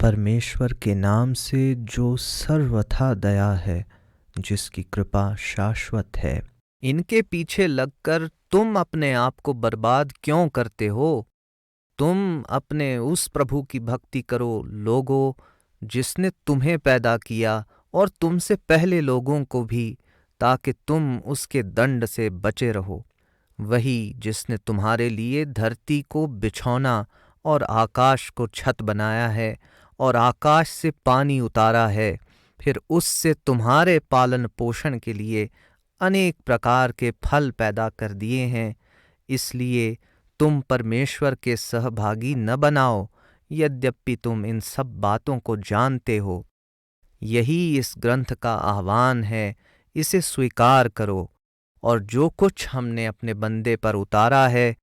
परमेश्वर के नाम से जो सर्वथा दया है, जिसकी कृपा शाश्वत है। इनके पीछे लगकर तुम अपने आप को बर्बाद क्यों करते हो? तुम अपने उस प्रभु की भक्ति करो लोगों, जिसने तुम्हें पैदा किया और तुमसे पहले लोगों को भी, ताकि तुम उसके दंड से बचे रहो। वही जिसने तुम्हारे लिए धरती को बिछौना और आकाश को छत बनाया है और आकाश से पानी उतारा है, फिर उससे तुम्हारे पालन पोषण के लिए अनेक प्रकार के फल पैदा कर दिए हैं। इसलिए तुम परमेश्वर के सहभागी न बनाओ, यद्यपि तुम इन सब बातों को जानते हो। यही इस ग्रंथ का आह्वान है, इसे स्वीकार करो। और जो कुछ हमने अपने बंदे पर उतारा है,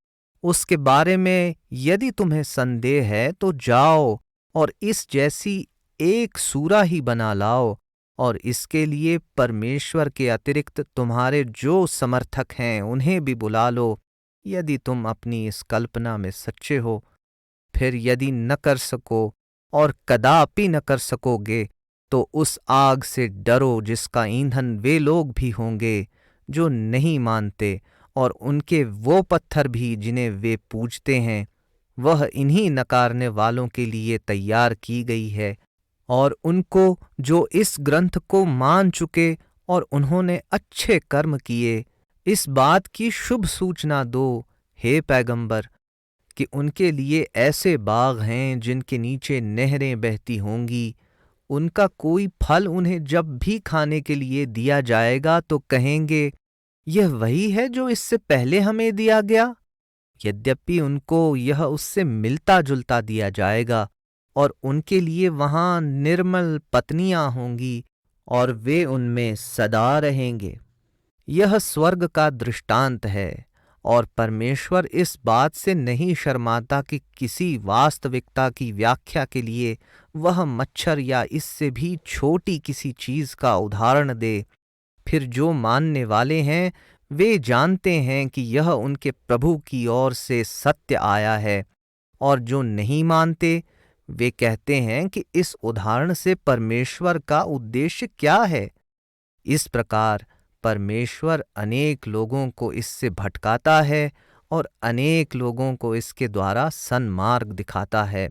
उसके बारे में यदि तुम्हें संदेह है तो जाओ और इस जैसी एक सूरा ही बना लाओ, और इसके लिए परमेश्वर के अतिरिक्त तुम्हारे जो समर्थक हैं उन्हें भी बुला लो, यदि तुम अपनी इस कल्पना में सच्चे हो। फिर यदि न कर सको और कदापि न कर सकोगे, तो उस आग से डरो जिसका ईंधन वे लोग भी होंगे जो नहीं मानते, और उनके वो पत्थर भी जिन्हें वे पूजते हैं, वह इन्हीं नकारने वालों के लिए तैयार की गई है। और उनको जो इस ग्रंथ को मान चुके और उन्होंने अच्छे कर्म किए, इस बात की शुभ सूचना दो, हे पैगंबर, कि उनके लिए ऐसे बाग हैं जिनके नीचे नहरें बहती होंगी। उनका कोई फल उन्हें जब भी खाने के लिए दिया जाएगा तो कहेंगे, यह वही है जो इससे पहले हमें दिया गया। यद्यपि उनको यह उससे मिलता जुलता दिया जाएगा, और उनके लिए वहां निर्मल पत्नियां होंगी और वे उनमें सदा रहेंगे। यह स्वर्ग का दृष्टांत है, और परमेश्वर इस बात से नहीं शर्माता कि किसी वास्तविकता की व्याख्या के लिए वह मच्छर या इससे भी छोटी किसी चीज का उदाहरण दे। फिर जो मानने वाले हैं वे जानते हैं कि यह उनके प्रभु की ओर से सत्य आया है, और जो नहीं मानते वे कहते हैं कि इस उदाहरण से परमेश्वर का उद्देश्य क्या है। इस प्रकार परमेश्वर अनेक लोगों को इससे भटकाता है और अनेक लोगों को इसके द्वारा सन्मार्ग दिखाता है।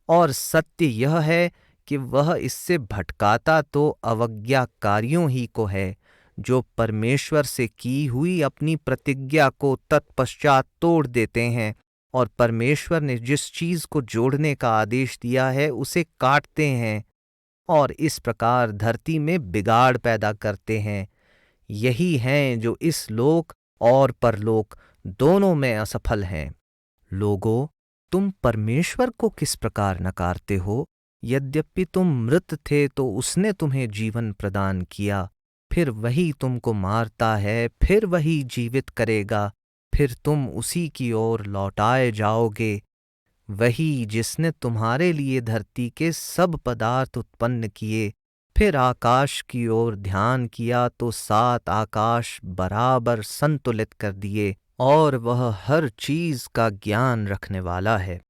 और सत्य यह है कि वह इससे भटकाता तो अवज्ञाकारियों ही को है, जो परमेश्वर से की हुई अपनी प्रतिज्ञा को तत्पश्चात तोड़ देते हैं, और परमेश्वर ने जिस चीज को जोड़ने का आदेश दिया है उसे काटते हैं, और इस प्रकार धरती में बिगाड़ पैदा करते हैं। यही हैं जो इस लोक और परलोक दोनों में असफल हैं। लोगों, तुम परमेश्वर को किस प्रकार नकारते हो? यद्यपि तुम मृत थे तो उसने तुम्हें जीवन प्रदान किया। फिर वही तुमको मारता है, फिर वही जीवित करेगा, फिर तुम उसी की ओर लौटाए जाओगे। वही जिसने तुम्हारे लिए धरती के सब पदार्थ उत्पन्न किए, फिर आकाश की ओर ध्यान किया तो 7 आकाश बराबर संतुलित कर दिए, और वह हर चीज का ज्ञान रखने वाला है।